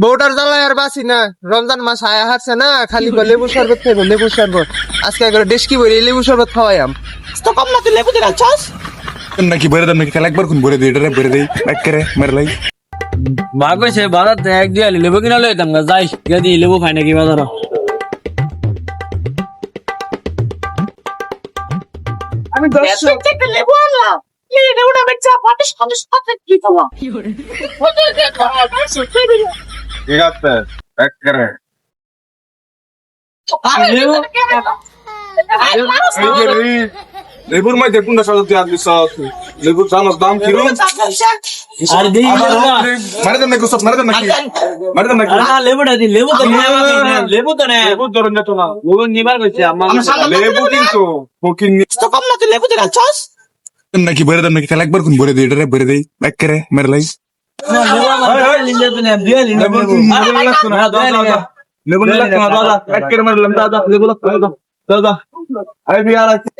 বউটার জ্বালায় আর বাঁচি না। রমজান মাস আয়া হারছে না, খালি লেবু শরবত খাইবো, লেবু শরবত। আজকে একবার ডেস্কি বই লেবু শরবত খাওয়াইম। তো কম না তুই লেবু দিয়ে চাস নাকি ভরে দাম নাকি খেলা একবার কোন ভরে দিই এটা ভরে দেই এক করে মারলাই ভাগ হয়েছে বাজার এক দিয়ে লেবু কিনা লইতাম না, যাই গিয়ে দিয়ে লেবু খাই নাকি বাজার। আমি একটা লেবু আনলাম এই লেবুটা বেচা পাটিস পাটিস পাতে কি খাওয়া ঠিক আছে এক করে লেবুর মধ্যে কোনটা সাজাতে আর দিছ লেবুর জানার দাম কি রকম আর দিই মারে দেন নাকি সব মারে দেন নাকি লেবুটা দি, লেবু তো নিয়ে লেবু তো নেই, লেবু ধরুন না তো না লেবু নিবার কইছে আমার। লেবু কিন্তু ফকিং তো কম না তুই লেবু দিয়ে চাস নাকি ভরে দাম নাকি খেলা একবার কোন ভরে দিই এটা ভরে দেই এক করে মারলাই লেবু লাগতো না দাদা এক করে মারলাম দাদা লেবু লাগতো না দাদা আই বিয়ার আছে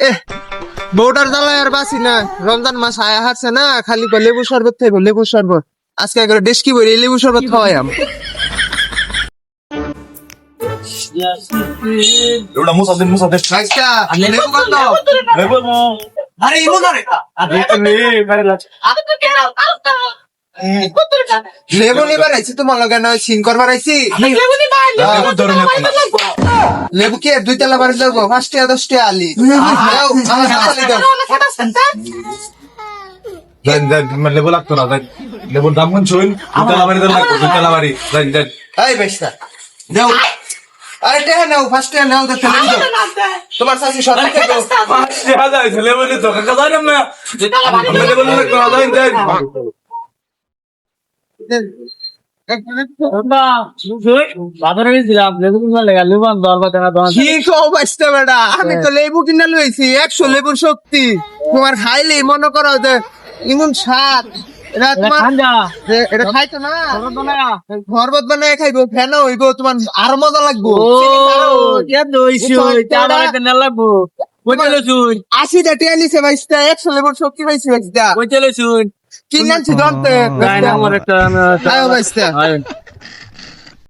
বউটার জ্বালায় আর বাঁচি না। রমজান মাস আয়া হারছে না, খালি লেবু শরবত খাইবো, লেবু শরবত। আজকে একবার ডেস্কি বই লেবু শরবত খাওয়াইম। এগুলা মুসা দিন আচ্ছা, লেবু কত? লেবু আরে ইমো ধরে আরে তুই কেন লেবু নিবার আইছি, তোমার লগে নয় সিং করবার আইছি। লেবু দি ভাই লেবু ধরে না লেবু কি 2 তলা বাড়ি যাবো? 5 টাকা 10 টাকা আলি। দাও, আমার হাতে দাও। জান জান লেবু লাগতো না জান লেবুর দাম কোন শুন দুতলা বাড়ি দাম লাগতো দুতলা বাড়ি জান জান এই বেশটা দাও। আরে টাকা নাও, 5 টাকা নাও, তো লেবু দাও। তোমার শাশি সরকার থেকে হাজার লেবু নি তো কাকা জান না লেবু লাগতো না জান জান বাজারে গেছিলাম লেবু কিনা লেগা লেবু আনতে পারবা টাকা দোকান কি কও বাঁচতে বেটা? আমি তো লেবু কিনা লইছি 100 লেবুর শক্তি। তোমার খাইলে মনে করো যে ইমন স্বাদ। এটা তোমার এটা খাইতো না, শরবত বানায় খাইবো, ফেনা হইবো, তোমার আরো মজা লাগবো। লাগবো 80টা টিয়া নিছে বাইশটা, 100 লেবুর শক্তি পাইছি বাইশটা। কই চলে শুন কিনে আনছি দন্তে আমার একটা আয়ো বাইশটা।